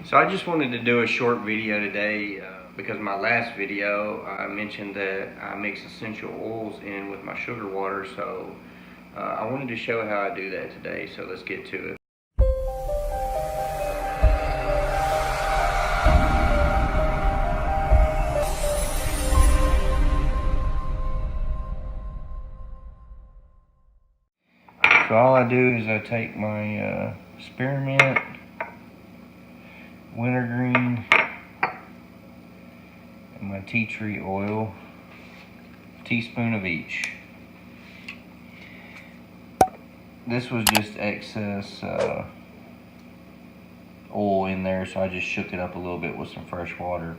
So I just wanted to do a short video today because my last video I mentioned that I mix essential oils in with my sugar water, so I wanted to show how I do that today, so let's get to it. So all I do is I take my spearmint, wintergreen, and my tea tree oil, a teaspoon of each. This was just excess oil in there, so I just shook it up a little bit with some fresh water.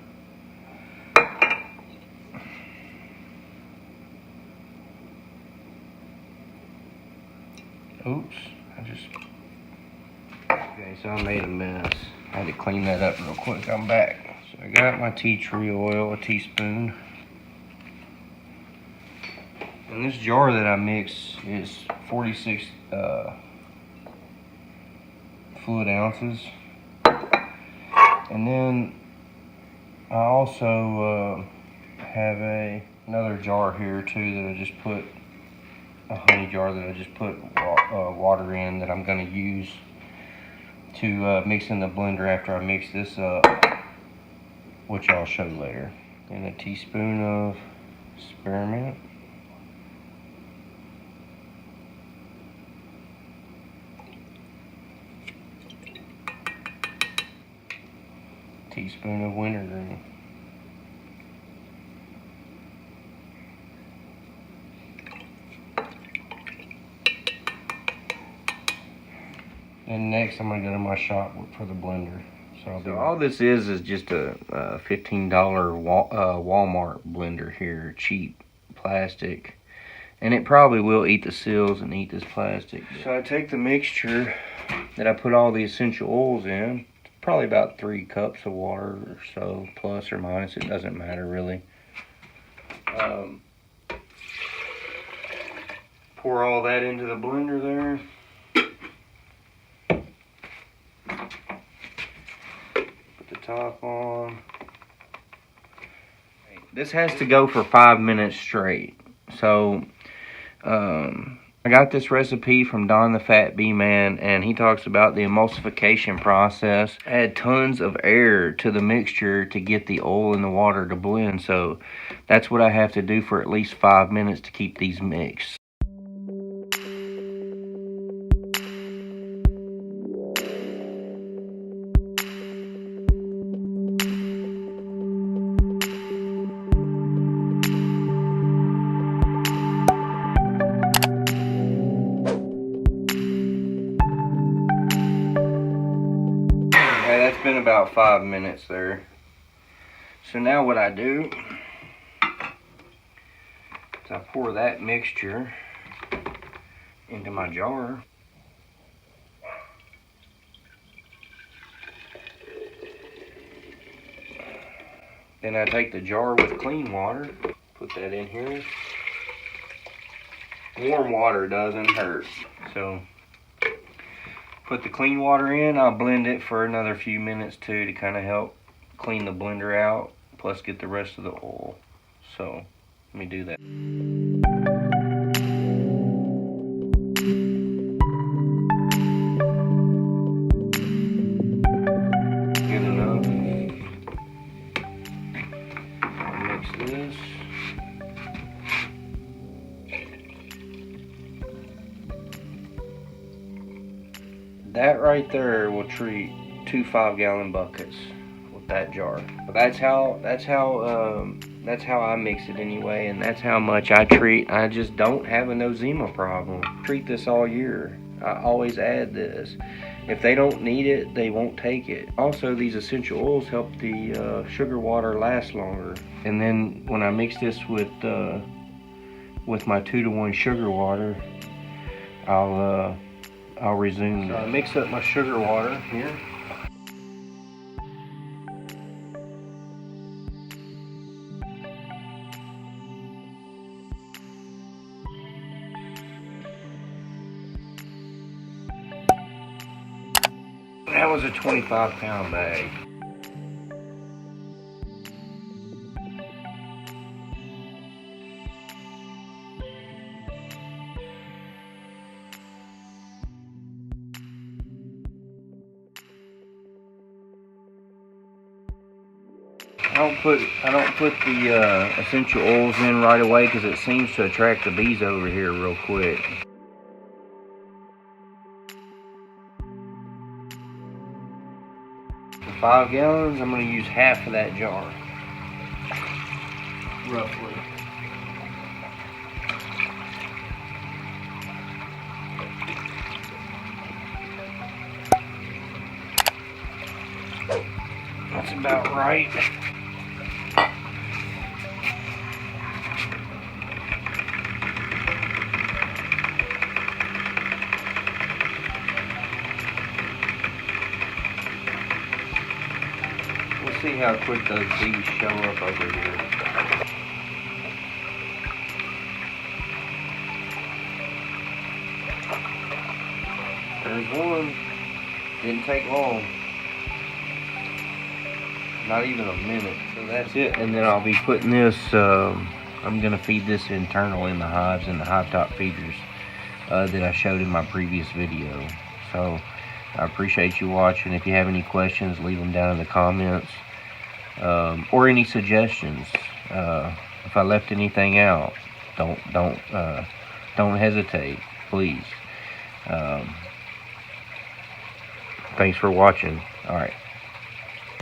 Oops, okay, so I made a mess. I had to clean that up real quick. I'm back. So I got my tea tree oil, a teaspoon. And this jar that I mix is 46 fluid ounces. And then I also have another jar here too that I just put, a honey jar that I just put water in that I'm going to use to mix in the blender after I mix this up, which I'll show later. And a teaspoon of spearmint. Teaspoon of wintergreen. And next I'm going to go to my shop for the blender. So all this is just a $15 Walmart blender here, cheap plastic. And it probably will eat the seals and eat this plastic. So I take the mixture that I put all the essential oils in, probably about 3 cups of water or so, plus or minus, it doesn't matter really. Pour all that into the blender there. Put the top on. This has to go for 5 minutes straight. So I got this recipe from Don the Fat Bee Man, and he talks about the emulsification process. Add tons of air to the mixture to get the oil and the water to blend. So that's what I have to do for at least 5 minutes to keep these mixed. That's been about 5 minutes there. So now what I do is I pour that mixture into my jar. Then I take the jar with clean water, put that in here. Warm water doesn't hurt. So put the clean water in. I'll blend it for another few minutes too to kind of help clean the blender out, plus get the rest of the oil. So let me do that. Good enough. I'll mix this. That right there will treat 2 5-gallon buckets with that jar. That's how I mix it anyway, and that's how much I treat. I just don't have a NOSEMA problem. Treat this all year. I always add this. If they don't need it, they won't take it. Also, these essential oils help the sugar water last longer. And then when I mix this with my 2-to-1 sugar water, I'll resume. So I mix up my sugar water here. Now was a 25-pound bag. I don't put the essential oils in right away because it seems to attract the bees over here real quick. For 5 gallons, I'm going to use half of that jar, roughly. That's about right. We'll see how quick those bees show up over here. There's one. Didn't take long. Not even a minute. So that's it. And then I'll be putting this, I'm going to feed this internal in the hives and the hive top feeders that I showed in my previous video. So I appreciate you watching. If you have any questions, leave them down in the comments, or any suggestions. If I left anything out, don't hesitate, please. Thanks for watching. All right.